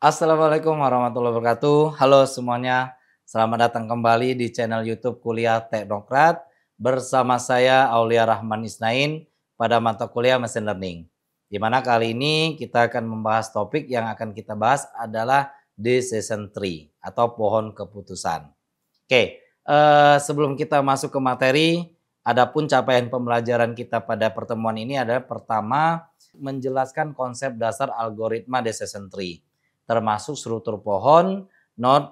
Assalamualaikum warahmatullahi wabarakatuh. Halo semuanya, selamat datang kembali di channel YouTube Kuliah Teknokrat bersama saya Aulia Rahman Isnain pada mata kuliah Machine Learning. Di mana kali ini kita akan membahas topik yang akan kita bahas adalah Decision Tree atau pohon keputusan. Oke, sebelum kita masuk ke materi, adapun capaian pembelajaran kita pada pertemuan ini adalah pertama menjelaskan konsep dasar algoritma Decision Tree, termasuk struktur pohon, node,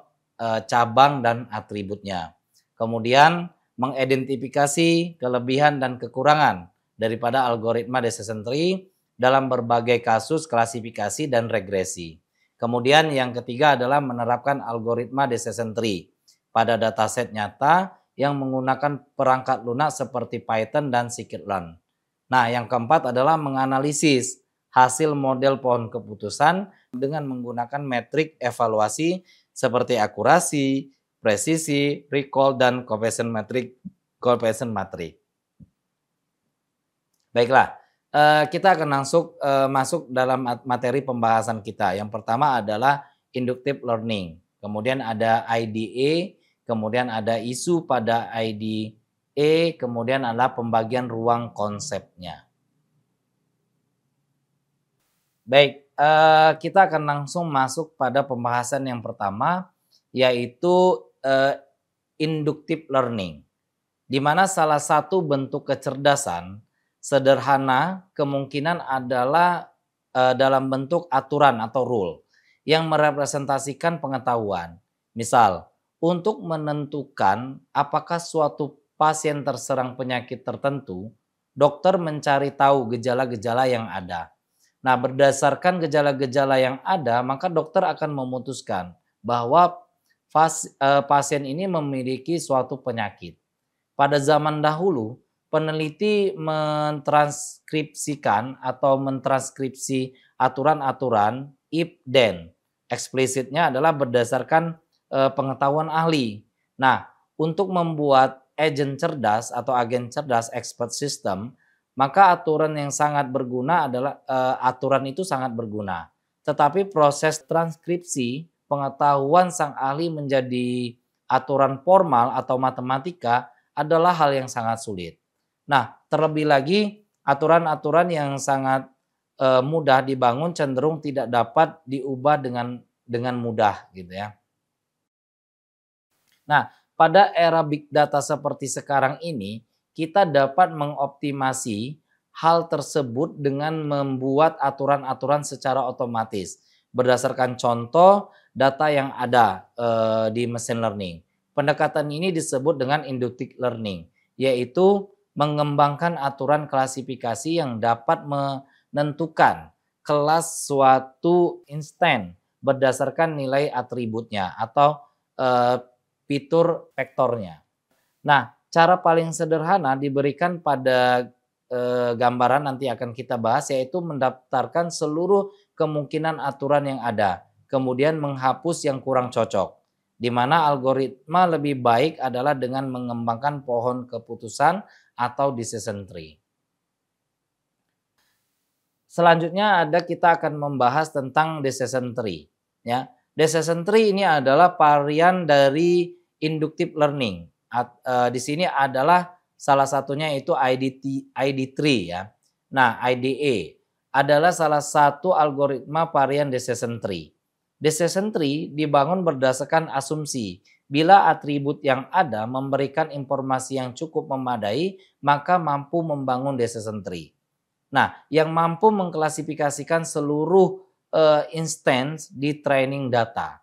cabang, dan atributnya. Kemudian mengidentifikasi kelebihan dan kekurangan daripada algoritma Decision Tree dalam berbagai kasus klasifikasi dan regresi. Kemudian yang ketiga adalah menerapkan algoritma Decision Tree pada dataset nyata yang menggunakan perangkat lunak seperti Python dan Scikit-learn. Nah, yang keempat adalah menganalisis hasil model pohon keputusan dengan menggunakan metrik evaluasi seperti akurasi, presisi, recall, dan coefficient matrix. Baiklah, kita akan langsung masuk dalam materi pembahasan kita. Yang pertama adalah inductive learning, kemudian ada IDA, kemudian ada isu pada IDA, kemudian adalah pembagian ruang konsepnya. Baik, kita akan langsung masuk pada pembahasan yang pertama, yaitu inductive learning, di mana salah satu bentuk kecerdasan sederhana kemungkinan adalah dalam bentuk aturan atau rule yang merepresentasikan pengetahuan. Misal, untuk menentukan apakah suatu pasien terserang penyakit tertentu, dokter mencari tahu gejala-gejala yang ada. Nah, berdasarkan gejala-gejala yang ada, maka dokter akan memutuskan bahwa pasien ini memiliki suatu penyakit. Pada zaman dahulu, peneliti mentranskripsikan atau mentranskripsi aturan-aturan if then. Eksplisitnya adalah berdasarkan pengetahuan ahli. Nah, untuk membuat agent cerdas atau agen cerdas expert system, maka aturan yang sangat berguna adalah aturan itu sangat berguna. Tetapi proses transkripsi pengetahuan sang ahli menjadi aturan formal atau matematika adalah hal yang sangat sulit. Nah, terlebih lagi aturan-aturan yang sangat mudah dibangun cenderung tidak dapat diubah dengan mudah gitu ya. Nah, pada era big data seperti sekarang ini, kita dapat mengoptimasi hal tersebut dengan membuat aturan-aturan secara otomatis berdasarkan contoh data yang ada di machine learning. Pendekatan ini disebut dengan inductive learning, yaitu mengembangkan aturan klasifikasi yang dapat menentukan kelas suatu instan berdasarkan nilai atributnya atau fitur vektornya. Nah, cara paling sederhana diberikan pada gambaran nanti akan kita bahas, yaitu mendaftarkan seluruh kemungkinan aturan yang ada, kemudian menghapus yang kurang cocok. Di mana algoritma lebih baik adalah dengan mengembangkan pohon keputusan atau decision tree. Selanjutnya kita akan membahas tentang decision tree. Ya, decision tree ini adalah varian dari inductive learning. Di sini adalah salah satunya itu ID tree ya. Nah, IDA adalah salah satu algoritma varian decision tree. Decision tree dibangun berdasarkan asumsi bila atribut yang ada memberikan informasi yang cukup memadai, maka mampu membangun decision tree. Nah, yang mampu mengklasifikasikan seluruh instance di training data.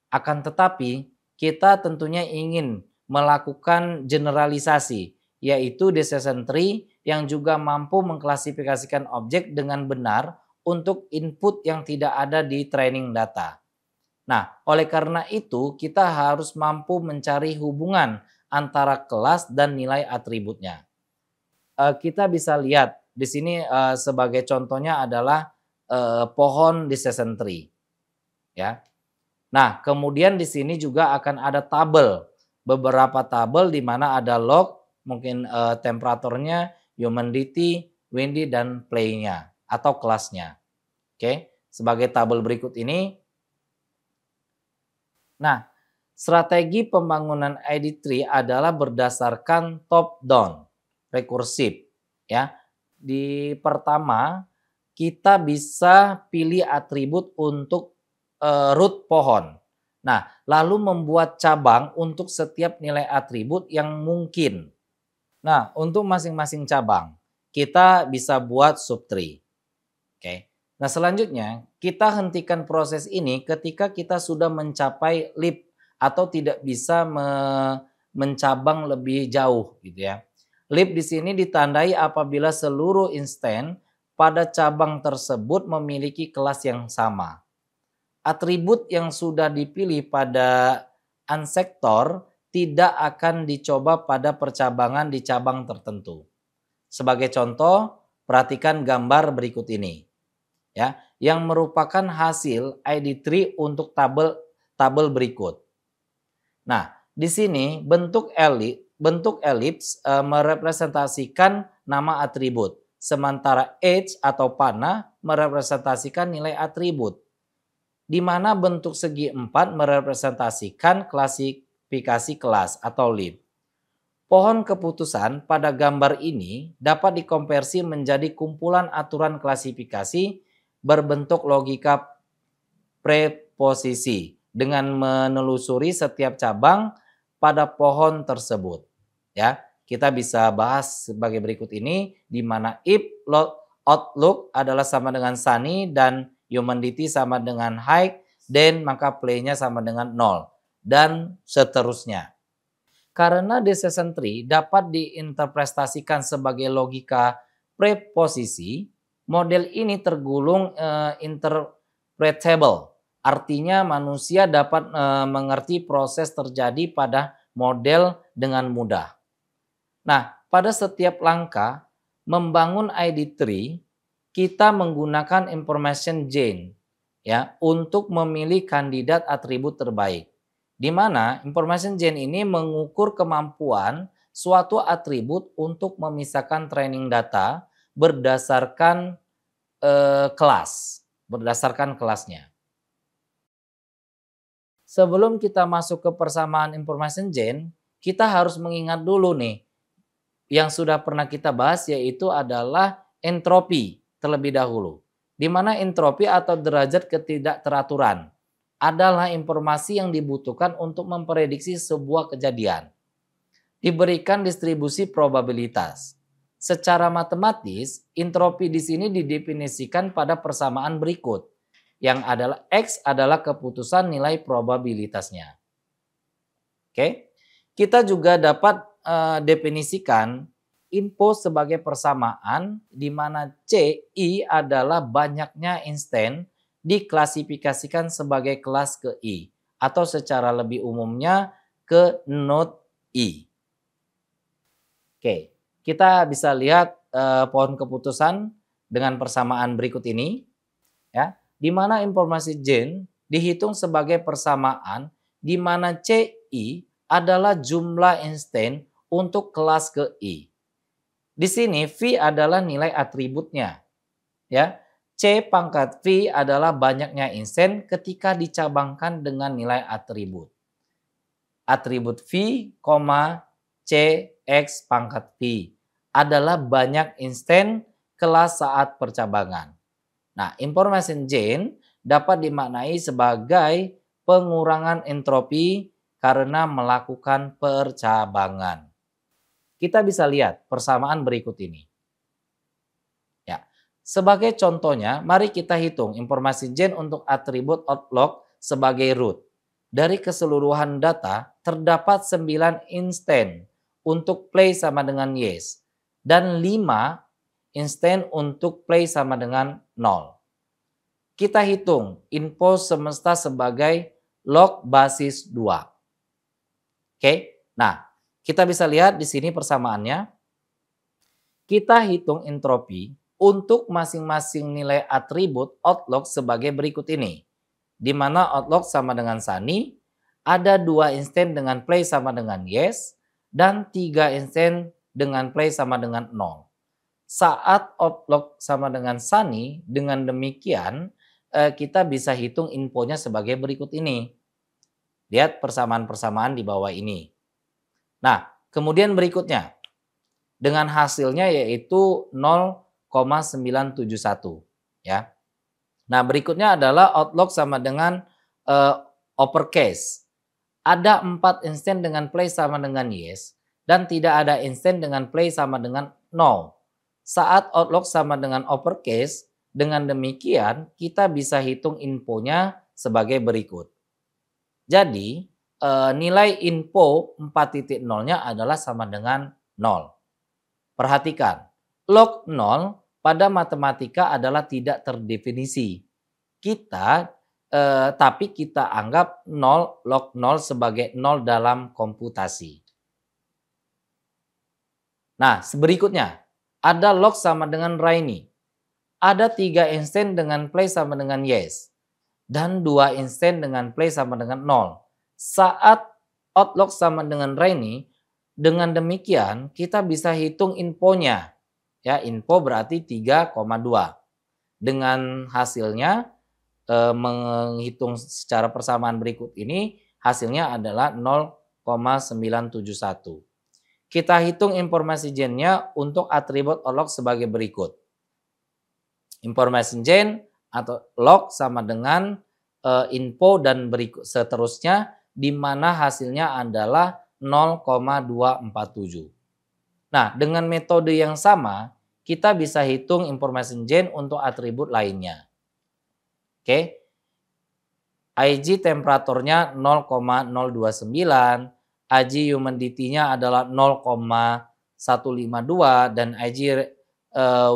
Akan tetapi, kita tentunya ingin melakukan generalisasi, yaitu decision tree yang juga mampu mengklasifikasikan objek dengan benar untuk input yang tidak ada di training data. Nah, oleh karena itu kita harus mampu mencari hubungan antara kelas dan nilai atributnya. Kita bisa lihat di sini sebagai contohnya adalah pohon decision tree. Ya. Nah, kemudian di sini juga akan ada tabel, beberapa tabel di mana ada log, mungkin temperaturnya, humidity, windy, dan play-nya atau kelasnya. Oke, sebagai tabel berikut ini. Nah, strategi pembangunan ID3 adalah berdasarkan top down, rekursif, ya. Di pertama, kita bisa pilih atribut untuk root pohon. Nah, lalu membuat cabang untuk setiap nilai atribut yang mungkin. Nah, untuk masing-masing cabang, kita bisa buat subtree. Oke. Nah, selanjutnya kita hentikan proses ini ketika kita sudah mencapai leap atau tidak bisa mencabang lebih jauh gitu ya. Leap di sini ditandai apabila seluruh instan pada cabang tersebut memiliki kelas yang sama. Atribut yang sudah dipilih pada unsektor tidak akan dicoba pada percabangan di cabang tertentu. Sebagai contoh, perhatikan gambar berikut ini ya, yang merupakan hasil ID3 untuk tabel berikut. Nah, di sini bentuk elips merepresentasikan nama atribut, sementara age atau panah merepresentasikan nilai atribut, di mana bentuk segi 4 merepresentasikan klasifikasi kelas atau lib. Pohon keputusan pada gambar ini dapat dikonversi menjadi kumpulan aturan klasifikasi berbentuk logika preposisi dengan menelusuri setiap cabang pada pohon tersebut. Ya, kita bisa bahas sebagai berikut ini, di mana if outlook adalah sama dengan sunny dan humidity sama dengan high, then maka play-nya sama dengan 0 dan seterusnya. Karena decision tree dapat diinterpretasikan sebagai logika preposisi, model ini tergolong interpretable. Artinya manusia dapat mengerti proses terjadi pada model dengan mudah. Nah, pada setiap langkah membangun ID3, kita menggunakan information chain ya untuk memilih kandidat atribut terbaik. Di mana information chain ini mengukur kemampuan suatu atribut untuk memisahkan training data berdasarkan berdasarkan kelasnya. Sebelum kita masuk ke persamaan information chain, kita harus mengingat dulu nih yang sudah pernah kita bahas, yaitu adalah entropi terlebih dahulu. Di mana entropi atau derajat ketidakteraturan adalah informasi yang dibutuhkan untuk memprediksi sebuah kejadian. Diberikan distribusi probabilitas. Secara matematis, entropi di sini didefinisikan pada persamaan berikut, yang adalah X adalah keputusan nilai probabilitasnya. Oke. Kita juga dapat definisikan info sebagai persamaan di mana CI adalah banyaknya instan diklasifikasikan sebagai kelas ke I atau secara lebih umumnya ke node I. Oke, kita bisa lihat pohon keputusan dengan persamaan berikut ini ya, di mana informasi gen dihitung sebagai persamaan di mana CI adalah jumlah instan untuk kelas ke I. Di sini V adalah nilai atributnya. Ya. C pangkat V adalah banyaknya instan ketika dicabangkan dengan nilai atribut. Atribut V, C X pangkat V adalah banyak instan kelas saat percabangan. Nah, information chain dapat dimaknai sebagai pengurangan entropi karena melakukan percabangan. Kita bisa lihat persamaan berikut ini. Ya, sebagai contohnya, mari kita hitung informasi gen untuk atribut outlook sebagai root. Dari keseluruhan data, terdapat 9 instan untuk play sama dengan yes, dan 5 instan untuk play sama dengan 0. Kita hitung info semesta sebagai log basis 2. Oke, nah kita bisa lihat di sini persamaannya. Kita hitung entropi untuk masing-masing nilai atribut outlook sebagai berikut ini. Di mana outlook sama dengan sunny, ada 2 instan dengan play sama dengan yes, dan 3 instan dengan play sama dengan 0. Saat outlook sama dengan sunny, dengan demikian kita bisa hitung infonya sebagai berikut ini. Lihat persamaan-persamaan di bawah ini. Nah, kemudian berikutnya dengan hasilnya yaitu 0,971 ya. Nah, berikutnya adalah outlog sama dengan uppercase. Ada 4 instant dengan play sama dengan yes dan tidak ada instant dengan play sama dengan no. Saat outlog sama dengan uppercase, dengan demikian kita bisa hitung infonya sebagai berikut. Jadi, nilai info 4.0-nya adalah sama dengan 0. Perhatikan, log 0 pada matematika adalah tidak terdefinisi. Tapi kita anggap 0 log 0 sebagai 0 dalam komputasi. Nah, berikutnya ada log sama dengan Rainy. Ada 3 instant dengan play sama dengan yes dan 2 instant dengan play sama dengan 0. Saat outlog sama dengan Rainy, dengan demikian kita bisa hitung infonya. Ya, info berarti 3,2. Dengan hasilnya menghitung secara persamaan berikut ini, hasilnya adalah 0,971. Kita hitung informasi gennya untuk atribut outlog sebagai berikut. Informasi gen atau log sama dengan info dan berikut seterusnya, di mana hasilnya adalah 0,247. Nah, dengan metode yang sama, kita bisa hitung informasi gen untuk atribut lainnya. Oke. IG temperaturnya 0,029, IG humidity-nya adalah 0,152 dan IG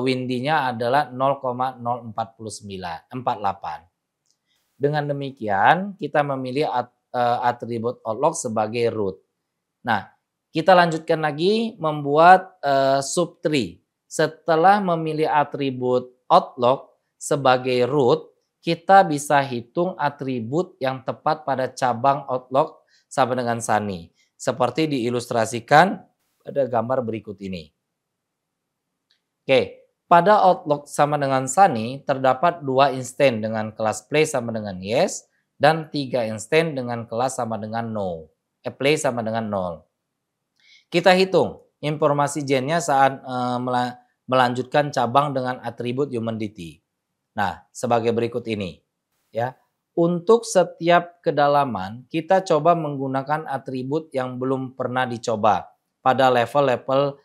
windy-nya adalah 0,048. Dengan demikian, kita memilih atribut outlog sebagai root. Nah, kita lanjutkan lagi membuat subtree. Setelah memilih atribut outlog sebagai root, kita bisa hitung atribut yang tepat pada cabang outlog sama dengan Sunny. Seperti diilustrasikan pada gambar berikut ini. Oke, pada outlog sama dengan Sunny terdapat 2 instant dengan kelas play sama dengan yes dan 3 instant dengan kelas sama dengan no. Play sama dengan 0. Kita hitung informasi gennya saat melanjutkan cabang dengan atribut humidity. Nah, sebagai berikut ini. Ya, untuk setiap kedalaman, kita coba menggunakan atribut yang belum pernah dicoba pada level-level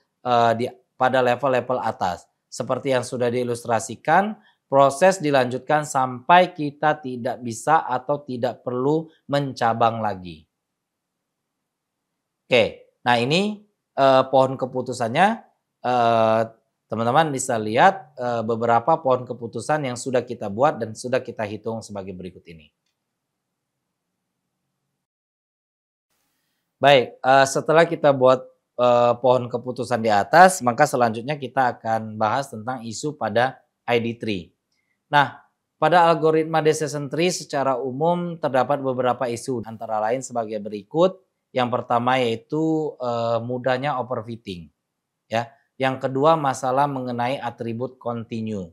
atas. Seperti yang sudah diilustrasikan, proses dilanjutkan sampai kita tidak bisa atau tidak perlu mencabang lagi. Oke, nah ini pohon keputusannya. Teman-teman bisa lihat beberapa pohon keputusan yang sudah kita buat dan sudah kita hitung sebagai berikut ini. Baik, setelah kita buat pohon keputusan di atas, maka selanjutnya kita akan bahas tentang isu pada ID tree. Nah, pada algoritma decision tree secara umum terdapat beberapa isu, antara lain sebagai berikut. Yang pertama yaitu mudahnya overfitting. Ya. Yang kedua masalah mengenai atribut continue.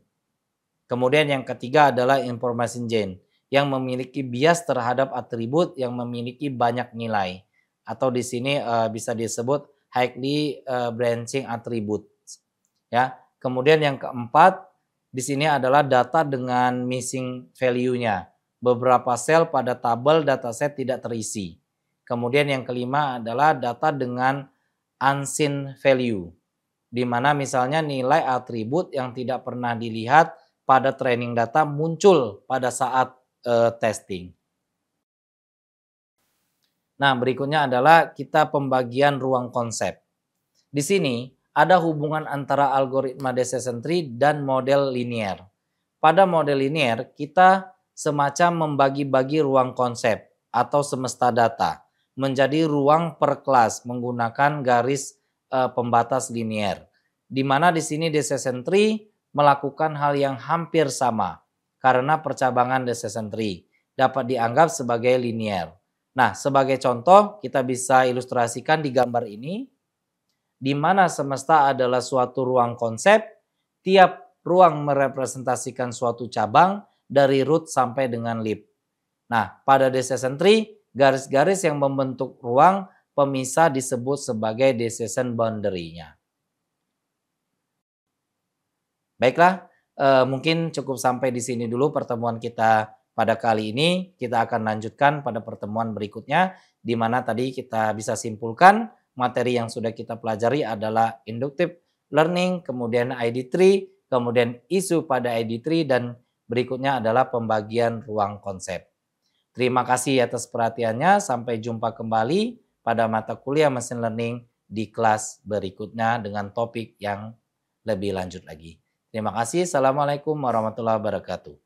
Kemudian yang ketiga adalah information gen yang memiliki bias terhadap atribut yang memiliki banyak nilai. Atau di sini bisa disebut highly branching attributes. Ya. Kemudian yang keempat di sini adalah data dengan missing value-nya. Beberapa sel pada tabel dataset tidak terisi. Kemudian yang kelima adalah data dengan unseen value, di mana misalnya nilai atribut yang tidak pernah dilihat pada training data muncul pada saat testing. Nah, berikutnya adalah kita pembagian ruang konsep. Di sini ada hubungan antara algoritma decision tree dan model linear. Pada model linear, kita semacam membagi-bagi ruang konsep atau semesta data menjadi ruang per kelas menggunakan garis pembatas linear. Di mana di sini decision tree melakukan hal yang hampir sama karena percabangan decision tree dapat dianggap sebagai linear. Nah, sebagai contoh kita bisa ilustrasikan di gambar ini, di mana semesta adalah suatu ruang konsep, tiap ruang merepresentasikan suatu cabang dari root sampai dengan leaf. Nah, pada decision tree garis-garis yang membentuk ruang pemisah disebut sebagai decision boundary-nya. Baiklah, mungkin cukup sampai di sini dulu pertemuan kita pada kali ini. Kita akan lanjutkan pada pertemuan berikutnya, di mana tadi kita bisa simpulkan materi yang sudah kita pelajari adalah inductive learning, kemudian ID3, kemudian isu pada ID3, dan berikutnya adalah pembagian ruang konsep. Terima kasih atas perhatiannya. Sampai jumpa kembali pada mata kuliah Machine Learning di kelas berikutnya dengan topik yang lebih lanjut lagi. Terima kasih. Assalamualaikum warahmatullahi wabarakatuh.